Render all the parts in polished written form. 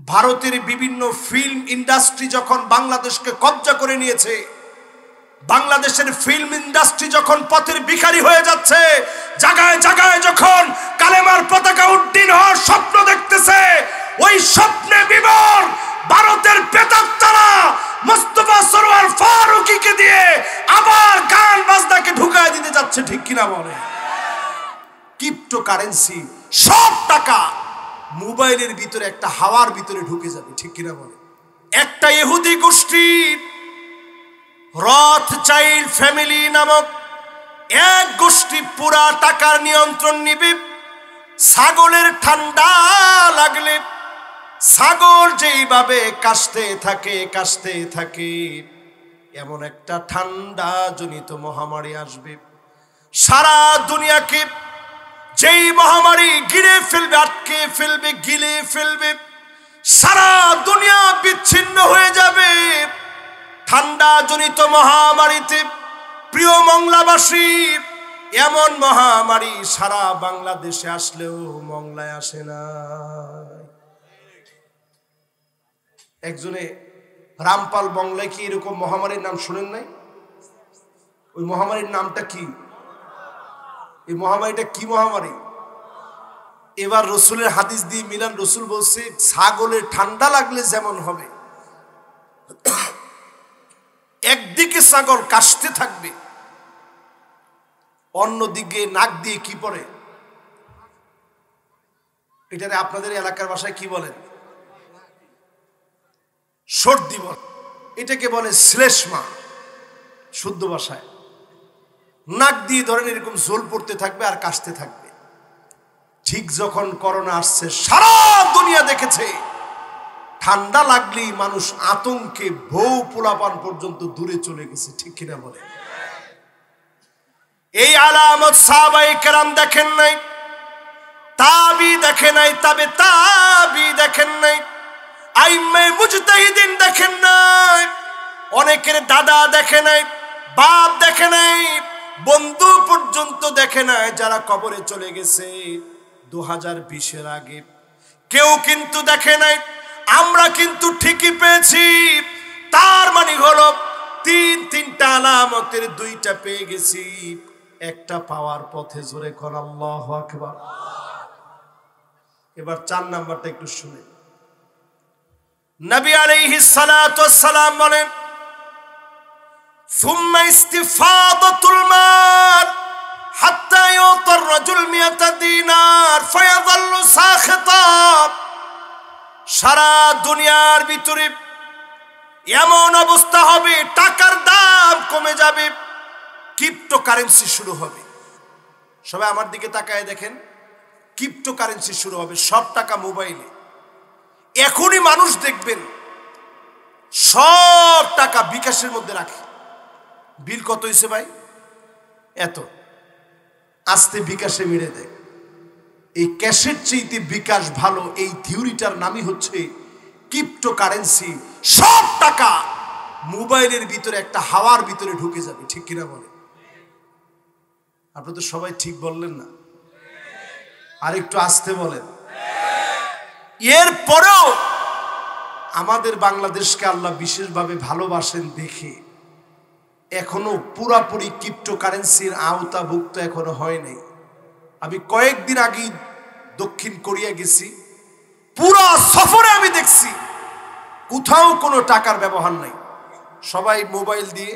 ভারতের বিভিন্ন film industry যখন বাংলাদেশকে কব্জা করে নিয়েছে, বাংলাদেশের ফিল্ম ইন্ডাস্ট্রি যখন পথের ভিখারি হয়ে যাচ্ছে, জায়গায় জায়গায় যখন কালেমার পতাকা উড্ডীন হওয়ার স্বপ্ন দেখতেছে, ওই স্বপ্নে বিভোর ভারতের প্রেতাত্মারা মুস্তাফা সরোয়ার ফারুকীকে দিয়ে আবার গান বাজনাকে ঢুকায় দিতে যাচ্ছে, ঠিক কিনা বলে? ক্রিপ্টোকারেন্সি, সব টাকা মোবাইলের ভিতরে একটা হাওয়ার ভিতরে ঢুকে যাবে, ঠিক কিনা বলে? একটা ইহুদি গোষ্ঠী রথচাইল্ড ফ্যামিলি নামক এক গোষ্ঠী পুরা টাকার নিয়ন্ত্রণ নিবে। ছাগলের ঠান্ডা লাগলে ছাগল যেইভাবে কাশতে থাকে এমন একটা ঠান্ডা জনিত মহামারী আসবে, সারা দুনিয়াকে যেই মহামারী গিলে ফেলবে, আটকে ফেলবে, গিলে ফেলবে, সারা দুনিয়া বিচ্ছিন্ন হয়ে যাবে। ঠান্ডা জনিত মহামারীতে প্রিয় মংলাবাসী, এমন মহামারী সারা বাংলাদেশে আসলেও মংলায় আসে না। একজনে রামপাল বংলায় কি এরকম মহামারীর নাম শুনেন নাই? ওই মহামারীর নামটা কি? এই মহামারীটা কি মহামারী? এবার রসুলের হাদিস দিয়ে মিলান। রসুল বলছে ছাগলের ঠান্ডা লাগলে যেমন হবে, একদিকে ছাগল কাশতে থাকবে, অন্যদিকে নাক দিয়ে কি পড়ে, এটারে আপনাদের এলাকার ভাষায় কি বলেন? সর্দি বলে, এটাকে বলে শ্লেষ্মা শুদ্ধ ভাষায়। নাক দিয়ে ধরেন এরকম ঝোল পড়তে থাকবে আর কাশতে থাকবে। ঠিক যখন করোনা আসছে, সারা দুনিয়া দেখেছে ঠান্ডা লাগলেই মানুষ আতঙ্কে বউ পোলাপান পর্যন্ত দূরে চলে গেছে, ঠিক কিনা বলে? এই আলামত সাহাবায়ে কেরাম দেখেন নাই, তাবি দেখে নাই, তবে তাবি দেখেন নাই, আইম্মে মুজতাহিদিন দেখেন নাই, অনেকের দাদা দেখে নাই, বাপ দেখে নাই, বন্ধু পর্যন্ত দেখে নাই, যারা কবরে চলে গেছে 2020-এর আগে, কেউ কিন্তু দেখে নাই। আমরা কিন্তু ঠিকই পেয়েছি। তার মানে হলো তিনটা আলামতের দুইটা পেয়ে গেছি, একটা পাওয়ার পথে। জোরে কর আল্লাহু আকবার। এবার 4 নাম্বারটা একটু শুনে। নবী আলাইহিস সালাতু ওয়াস সালাম বলেন, সুম্মা ইস্তিফাদাতুল মাল হাত্তা ইউতার রাজুল 100 দিনার ফায়াযাল্লু সাখিতা। সারা দুনিয়ার ভিতরে এমন অবস্থা হবে, টাকার দাম কমে যাবে, ক্রিপ্টোকারেন্সি শুরু হবে। সবাই আমার দিকে তাকায় দেখেন, ক্রিপ্টোকারেন্সি শুরু হবে, সব টাকা মোবাইলে। এখনই মানুষ দেখবেন সব টাকা বিকাশের মধ্যে রাখে। বিল কত হয়েছে ভাই? এত, আস্তে বিকাশে মেরে দেয়। এই ক্যাশের চাইতে বিকাশ ভালো, এই থিওরিটার নামই হচ্ছে ক্রিপ্টোকারেন্সি। সব টাকা মোবাইলের ভিতরে একটা হাওয়ার ভিতরে ঢুকে যাবে, ঠিক কিনা বলে? আপনি তো সবাই ঠিক বললেন না, আর একটু আস্তে বলেন। এরপরেও আমাদের বাংলাদেশকে আল্লাহ বিশেষভাবে ভালোবাসেন দেখে এখনো পুরাপুরি ক্রিপ্টোকারেন্সির আওতাভুক্ত এখনো হয় নাই। আমি কয়েকদিন আগে দক্ষিণ কোরিয়া গেছি, পুরো সফরে আমি দেখছি কোথাও কোনো টাকার ব্যবহার নাই। সবাই মোবাইল দিয়ে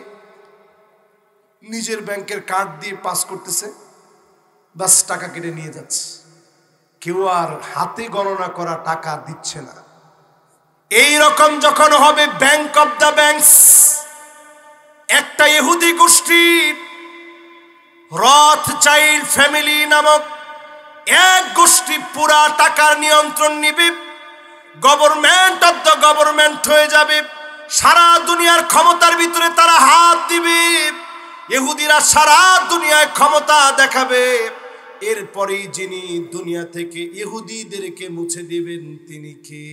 নিজের ব্যাংকের কার্ড দিয়ে পাস করতেছে, বাস টাকা কেটে নিয়ে যাচ্ছে। কেউ আর হাতে গণনা করা টাকা দিচ্ছে না। এই রকম যখন হবে ব্যাংক অফ দ্য ব্যাংকস, একটা ইহুদি গোষ্ঠী রথচাইল্ড ফ্যামিলি নামক এক গোষ্ঠী পুরা টাকার নিয়ন্ত্রণ নিবে, গভর্নমেন্ট অফ দ্য গভর্নমেন্ট হয়ে যাবে। সারা দুনিয়ার ক্ষমতার ভিতরে তারা হাত দিবে। ইহুদিরা সারা দুনিয়ায় ক্ষমতা দেখাবে। এরপরেই যিনি দুনিয়া থেকে ইহুদিদেরকে মুছে দিবেন তিনি কে?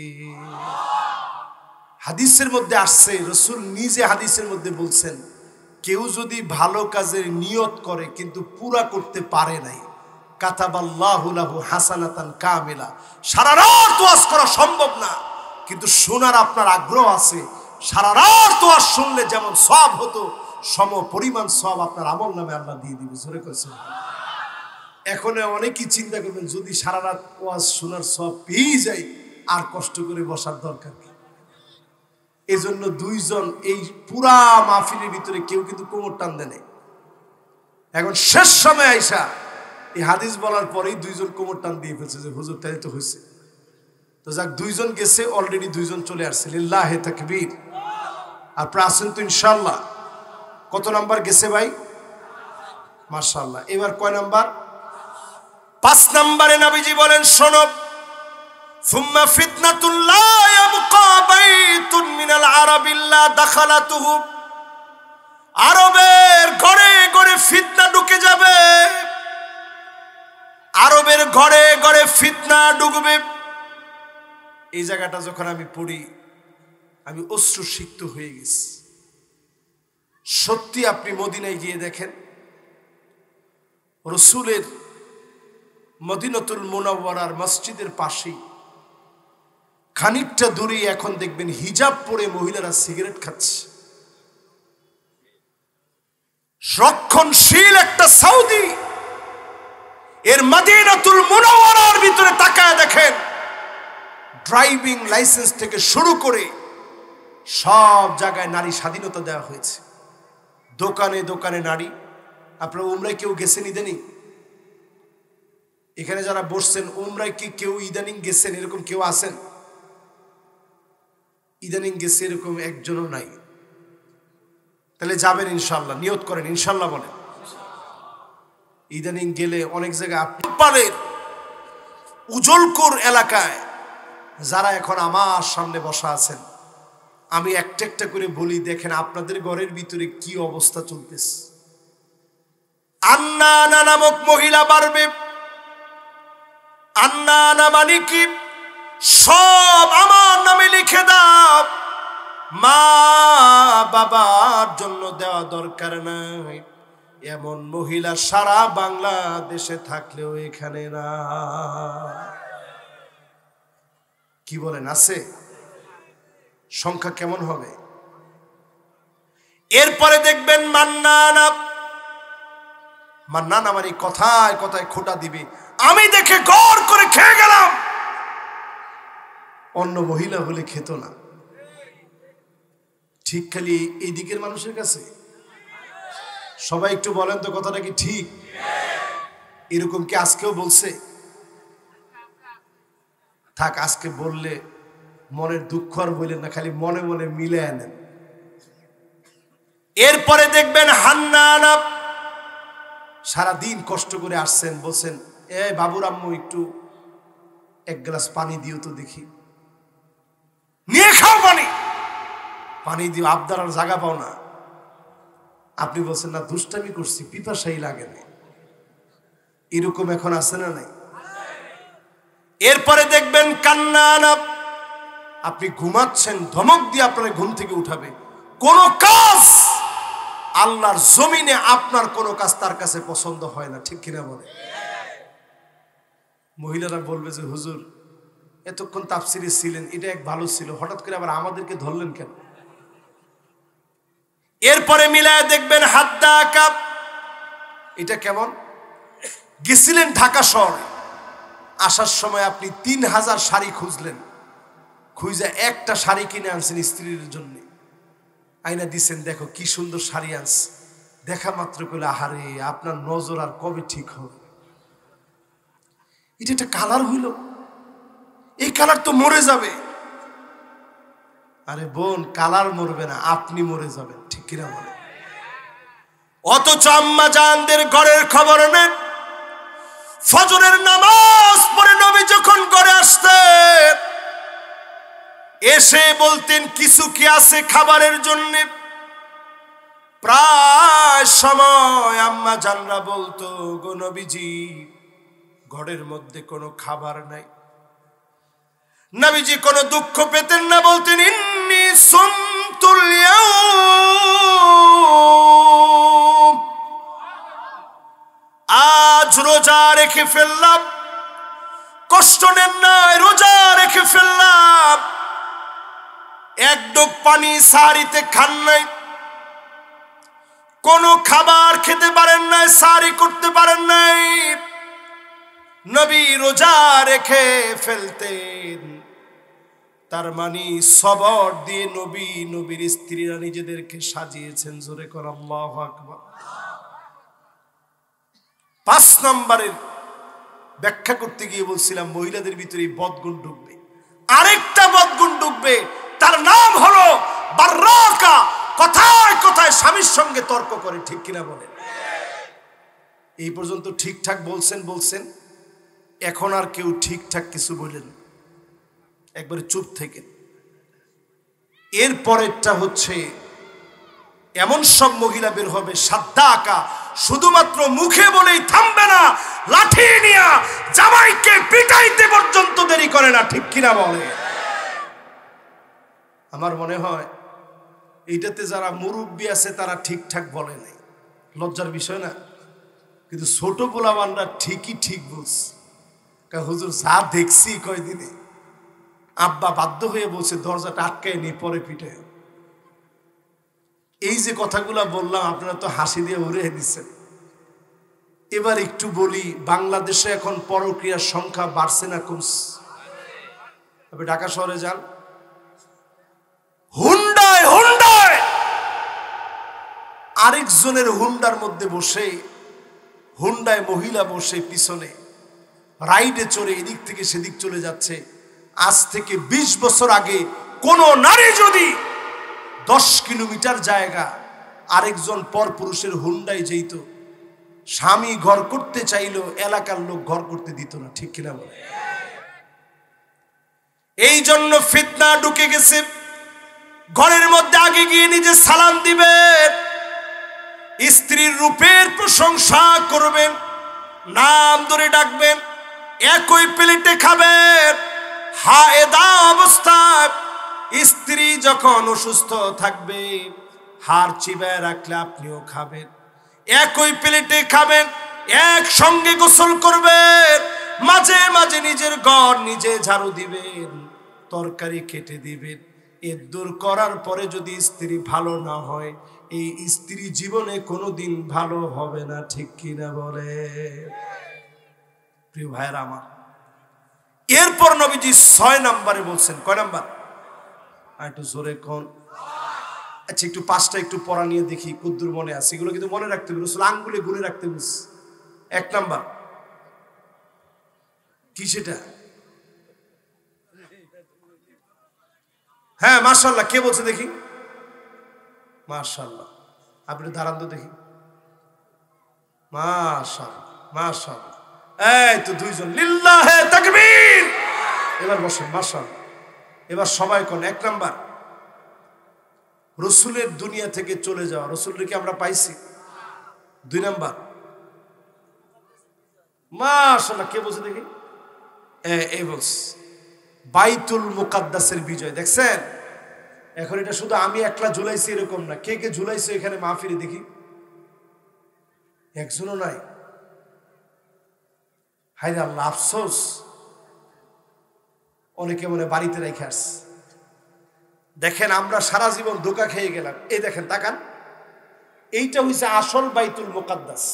হাদিসের মধ্যে আসছে, রাসূল নিজে হাদিসের মধ্যে বলছেন, কেউ যদি ভালো কাজের নিয়ত করে কিন্তু পুরা করতে পারে নাই, কাতাবাল্লাহু লাহু হাসানাতান কামিলা। সারা রাত ওয়াজ করা সম্ভব না, কিন্তু শোনার আপনার আগ্রহ আছে, সারা রাত তো আর শুনলে যেমন সওয়াব হতো সম পরিমাণ সওয়াব আপনার আমল নামে আল্লাহ দিয়ে দিবে। জোরে কইছেন। এখন অনেকেই চিন্তা করবেন যদি সারা রাত ওয়াজ শোনার সওয়াব পেয়ে যাই আর কষ্ট করে বসার দরকার কি? এজন্য দুইজন এই পুরা মাহফিলের ভিতরে কেউ কিন্তু কোমর টান দেয় নাই। এখন শেষ সময় আইসা এই হাদিস বলার পরেই দুইজন কোমর টান দিয়ে ফেলছে যে হুজুর তাই তো হয়েছে। তো যাক, দুইজন গেছে, অলরেডি দুইজন চলে আসছে, লিল্লাহে তাকবীর। আপনারা আছেন তো ইনশাআল্লাহ? কত নাম্বার গেছে ভাই? মাশাআল্লাহ। এবার কয় নাম্বার? 5 নম্বরে নবীজি বলেন, শোনো, সুম্মা ফিতনাতুল লা ইয়াবকা বাইতুন মিনাল আরাবি ইল্লা দাখালাতুহু। আরবের ঘরে ঘরে ফিতনা ঢুকে যাবে, আরবের ঘরে ঘরে ফিতনা ঢুকবে। এই জায়গাটা যখন আমি পড়ি আমি অশ্রুসিক্ত হয়ে গেছি। সত্যি আপনি মদিনায় গিয়ে দেখেন, রাসূলের মদিনাতুল মুনাওয়ারার মসজিদের পাশেই খানিকটা দূরে এখন দেখবেন হিজাব পরে মহিলারা সিগারেট খাচ্ছে। রক্ষণশীল একটা সৌদি এর মদিনাতুল মুনাওয়ারার ভিতরে তাকায় দেখেন, ড্রাইভিং লাইসেন্স থেকে শুরু করে সব জায়গায় নারী স্বাধীনতা দেওয়া হয়েছে। দোকানে দোকানে নারী। আপনারা উমরায় কেউ গেছেন ইদানিং? এখানে যারা বসছেন উমরায় কি কেউ ইদানিং গেছেন? এরকম কেউ আছেন ইদানিং গেছে? এরকম একজনও নাই। তাহলে যাবেন ইনশাল্লাহ, নিয়ত করেন ইনশাল্লাহ বলেন। ইদানিং গেলে অনেক জায়গায় আপনাদের উজলকোর এলাকায় যারা এখন আমার সামনে বসা আছেন, আমি একটা একটা করে বলি, দেখেন আপনাদের ঘরের ভিতরে কি অবস্থা চলতেছে। আন্নানা নামক মহিলা বাড়বে। আন্নানা মানে কি? সব আমার নামে লিখে দাও, মা বাবার জন্য দেওয়া দরকার নাই। এমন মহিলা সারা বাংলাদেশে থাকলেও এখানে না। কি বলেন, আছে? সংখ্যা কেমন হবে? এরপরে দেখবেন মান্নানা। মান্নানা মানে কথায় কথায় খোঁটা দিবে। আমি দেখে গড় করে খেয়ে গেলাম, অন্য মহিলা হলে খেত না। ঠিক খালি এই দিকের মানুষের কাছে? সবাই একটু বলেন তো কথাটা কি ঠিক? এরকম কি আজকেও বলছে? থাক, আজকে বললে মনের দুঃখ আর বললেন না, খালি মনে মনে মিলে আনেন। এরপরে দেখবেন হান্নানা, সারাদিন কষ্ট করে আসছেন, বলছেন এ বাবুর আম্মু একটু এক গ্লাস পানি দিও তো দেখি। নিয়ে খাও পানি, পানি দিও, আবদার আর জায়গা পাও না। আপনি বলছেন না দুষ্টামি করছি, পিপাসাই লাগে না। এরকম এখন আছে না নাই? এরপরে দেখবেন কান্নানা, আপনি ঘুমাচ্ছেন, ধমক দিয়ে আপনার ঘুম থেকে উঠাবে। কোন কাজ আল্লাহর জমিনে আপনার কোন কাজ তার কাছে পছন্দ হয় না, ঠিক কিনা বলে? মহিলারা বলবে যে হুজুর এতক্ষণ তাফসিরে ছিলেন, এটা এক ভালো ছিল, হঠাৎ করে আবার আমাদেরকে ধরলেন কেন? এরপরে মিলায় দেখবেন হাদ্দাকা। এটা কেমন? গেছিলেন ঢাকা শহরে, আসার সময় আপনি 3000 শাড়ি খুঁজলেন, খুঁজে একটা শাড়ি কিনে আনছেন স্ত্রীর জন্য, আইনা দিচ্ছেন, দেখো কি সুন্দর শাড়ি আনছে। দেখা মাত্র কইলে আহারে আপনার নজর আর কবে ঠিক হবে? এটা একটা কালার হইল, এই কালার তো মরে যাবে। আরে বোন, কালার মরবে না, আপনি মরে যাবেন, ঠিক কিনা বলে? অথচ আম্মা জানদের ঘরের খবর নেন। ফজরের নামাজ পড়ে নবী যখন ঘরে আসতেন, এসে বলতেন কিছু কি আছে খাবারের জন্য? প্রায় সময় আম্মা জানরা বলতো, গো নবীজি ঘরের মধ্যে কোনো খাবার নাই। নবীজি কোনো দুঃখ পেতেন না, বলতেন ইন্নী সুমতুল ইয়াউম, আজ রোজা রেখে ফেললাম। কষ্ট নেন না, রোজা রেখে ফেললাম। এক ডোক পানি সাহারিতে খান নাই, কোনো খাবার খেতে পারেন নাই, সাহারি করতে পারেন নাই। নবী রোজা রেখে ফেলতেন। তার মানে সবর দিয়ে নবী, নবীর স্ত্রীরা নিজেদেরকে সাজিয়েছেন। জোরে কর আল্লাহু আকবার। 5 নম্বরের ব্যাখ্যা করতে গিয়ে বলছিলাম মহিলাদের ভিতরে বদগুণ ঢুকবে। আরেকটা বদগুণ ঢুকবে, তার নাম হলো বাররাকা। কথায় কথায় স্বামীর সঙ্গে তর্ক করে, ঠিক কিনা বলেন? এই পর্যন্ত ঠিকঠাক বলছেন, এখন আর কেউ ঠিকঠাক কিছু বলেন, একবারে চুপ থেকে। এর পরেরটা হচ্ছে এমন সব মহিলা বের হবে সাদ্দাকা, শুধুমাত্র মুখে বলেই থামবে না, লাঠি নিয়ে জামাইকে পিটাইতে পর্যন্ত দেরি করে না, ঠিক কিনা বলে? আমার মনে হয় এইটাতে যারা মুরব্বী আছে তারা ঠিকঠাক বলে নাই, লজ্জার বিষয় না। কিন্তু ছোট পোলাবানরা ঠিকই ঠিক বলছে। হুজুর যা দেখছি কয়দিনে, আব্বা বাধ্য হয়ে বলছে দরজাটা আটকায় নি, পরে পিঠে। এই যে কথাগুলা বললাম আপনারা তো হাসি দিয়ে উড়িয়ে দিচ্ছেন। এবার একটু বলি, বাংলাদেশে এখন পরক্রিয়ার সংখ্যা বাড়ছে না কমছে? আপনি ঢাকা শহরে যান, হুন্ডায় হুন্ডায় আরেকজনের হুন্ডার মধ্যে বসে, হুন্ডায় মহিলা বসে পিছনে রাইডে চড়ে এদিক থেকে সেদিক চলে যাচ্ছে। আজ থেকে 20 বছর আগে কোন নারী যদি 10 কিলোমিটার জায়গা আরেকজন পর পুরুষের হুন্ডায় যেত, স্বামী ঘর করতে চাইলেও এলাকার লোক ঘর করতে দিত না, ঠিক কিনা বলে? এই জন্য ফিতনা ঢুকে গেছে। ঘরের মধ্যে আগে গিয়ে নিজে সালাম দিবেন, স্ত্রীর রূপের প্রশংসা করবেন, নাম ধরে ডাকবেন, একই প্লেটে খাবেন। হায়েদা অবস্থায় স্ত্রী যখন অসুস্থ থাকবে, হাড় চিবায় রাখলে আপনিও খাবেন, একই প্লেটে খাবেন, একসঙ্গে গোসল করবেন, মাঝে মাঝে নিজের ঘর নিজে ঝাড়ু দিবেন, তরকারি কেটে দিবেন। এর দূর করার পরে যদি স্ত্রী ভালো না হয়, এই স্ত্রী জীবনে কোনোদিন ভালো হবে না, ঠিক কিনা বলে? প্রিয় ভাইয়েরা আমার, এরপর নবীজি 6 নম্বরে বলছেন। কয় নাম্বার? একটু জোরে কোন। আচ্ছা, একটু 5টা একটু পড়া নিয়ে দেখি কদ্দুর মনে আছে। এগুলো কিন্তু মনে রাখতে হবে, রাসূল আঙ্গুলে গুনে রাখতে বলছে। 1 নাম্বার কি সেটা? হ্যাঁ, মাশাআল্লাহ। কে বলছে দেখি? মাশাআল্লাহ। আপনি দাঁড়ান তো দেখি। মাশাআল্লাহ, মাশাআল্লাহ। এই তো 2 জন, লিল্লাহে তাকবীর। এবার বসেন, মাশাআল্লাহ। এবার সবাই কোন। 1 নাম্বার, রাসূলের দুনিয়া থেকে চলে যাওয়া। রাসূলকে কি আমরা পাইছি? 2 নাম্বার, মাশাআল্লাহ। কে বলছে দেখি? এই বলছে বাইতুল মুকাদ্দাসের বিজয়। দেখছেন? এখন এটা শুধু আমি একলা ঝুলাইছি এরকম না, কে কে ঝুলাইছে এখানে মাহফিলে দেখি? একজনও নাই। হায় আল্লাহ, আফসোস। অনেকে মনে বাড়িতে রেখে আসছে। দেখেন, আমরা সারা জীবন ধোঁকা খেয়ে গেলাম। এই দেখেন, তাকান, এইটা হইছে আসল বাইতুল মুকাদ্দাস।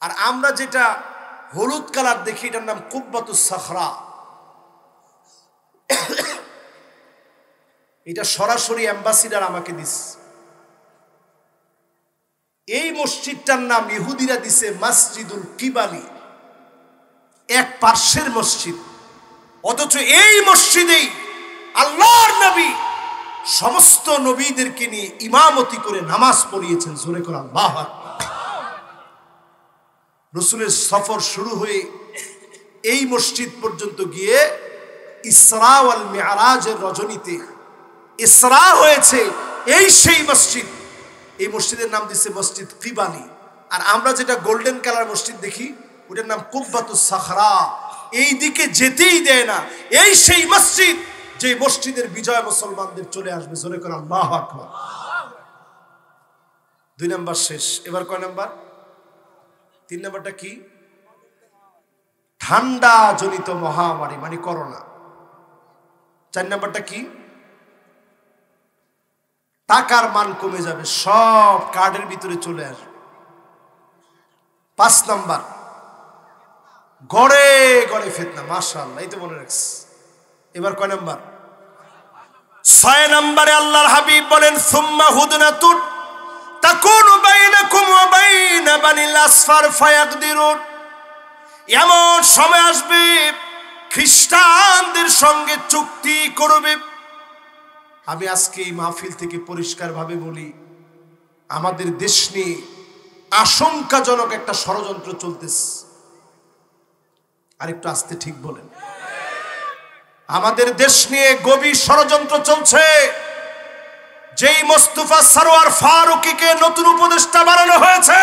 আর আমরা যেটা হলুদ কালার দেখি, এটার নাম কুব্বাতুস সাখরা। এটা সরাসরি অ্যাম্বাসিডার আমাকে দিচ্ছে। এই মসজিদটার নাম ইহুদিরা দিছে মসজিদুল কিবালি, এক পার্শ্বের মসজিদ। অথচ এই মসজিদেই আল্লাহর নবী সমস্ত নবীদেরকে নিয়ে ইমামতি করে নামাজ পড়িয়েছেন। জোরে করে আল্লাহু আকবার। রাসূলের সফর শুরু হয়ে এই মসজিদ পর্যন্ত গিয়ে ইসরা ওয়াল মিরাজের রজনীতে ইসরা হয়েছে। এই সেই মসজিদ। এই মসজিদের নাম দিচ্ছে মসজিদ কিবালি। আর আমরা যেটা গোল্ডেন কালার মসজিদ দেখি, ওটার নাম কুব্বাতুস সাখরা। এই দিকে যেতেই দেয় না। এই সেই মসজিদ, যে মসজিদের বিজয় মুসলমানদের চলে আসবে। জোরে করে আল্লাহু আকবার। 2 নাম্বার শেষ। এবার কয় নাম্বার? 3 নাম্বারটা কি? ঠান্ডা জনিত মহামারী, মানে করোনা। 4 নাম্বারটা কি? টাকার মান কমে যাবে, সব কার্ডের ভিতরে চলে আসবে। 5 নাম্বার, গড়ে গড়ে ফিতনা। মাশাআল্লাহ, এই তো মনে রাখছি। এবার কয় নাম্বার? 6 নম্বরে আল্লাহর হাবিব বলেন সুম্মা হুদনাতুন তাকুনু বাইনাকুম ওয়া বাইনা বানিল আসফার ফায়াকদিরুন। এমন সময় আসবে খ্রিস্টানদের সঙ্গে চুক্তি করবে। আমি আজকে এই মাহফিল থেকে পরিষ্কারভাবে বলি, আমাদের দেশ নিয়ে আশঙ্কাজনক একটা ষড়যন্ত্র চলতেছে। আরেকটু আস্তে ঠিক বলেন। আমাদের দেশ নিয়ে গভীর ষড়যন্ত্র চলছে। যেই মোস্তফা সরওয়ার ফারুকীকে নতুন উপদেষ্টা বানানো হয়েছে,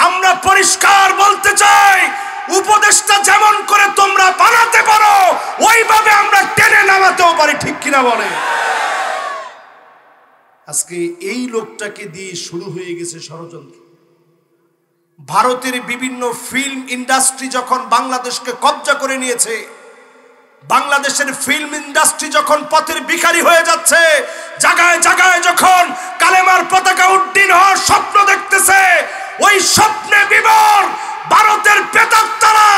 আমরা পরিষ্কার বলতে চাই, উপদেষ্টা যেমন করে তোমরা বানাতে পারো ওইভাবে আমরা টেনে নামাতেও পারি, ঠিক কিনা বলে? আজকে এই লোকটাকে দিয়ে শুরু হয়ে গেছে ষড়যন্ত্র। ভারতের বিভিন্ন ফিল্ম ইন্ডাস্ট্রি যখন বাংলাদেশকে কব্জা করে নিয়েছে, বাংলাদেশের ফিল্ম ইন্ডাস্ট্রি যখন পথের ভিখারি হয়ে যাচ্ছে, জায়গায় জায়গায় যখন কালেমার পতাকা উড্ডীন হওয়ার স্বপ্ন দেখতেছে, ওই স্বপ্নে বিভোর ভারতের প্রেতাত্মারা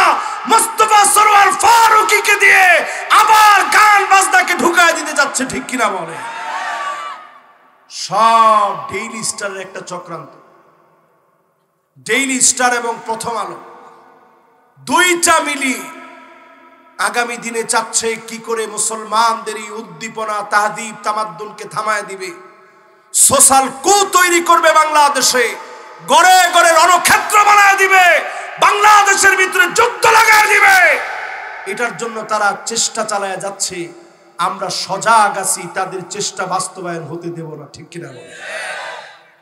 মোস্তফা সরওয়ার ফারুকীকে দিয়ে আবার গান বাজনাকে ঢুকায় দিতে যাচ্ছে, ঠিক কিনা বলে? সব ডেইলি স্টারের একটা চক্রান্ত। ডেইলি স্টার এবং প্রথম আলো দুইটা মিলি আগামী দিনে চাচ্ছে কি করে মুসলমানদের এই উদ্দীপনা, তাহদিব, তামাদ্দুনকে থামায় দিবে, সোশ্যাল কু তৈরি করবে বাংলাদেশে, গড়ে গড়ে রণক্ষেত্র বানায় দিবে, বাংলাদেশের ভিতরে যুদ্ধ লাগায় দিবে। এটার জন্য তারা চেষ্টা চালায় যাচ্ছে। আমরা সজাগ আছি, তাদের চেষ্টা বাস্তবায়ন হতে দেব না, ঠিক কিনা বলে?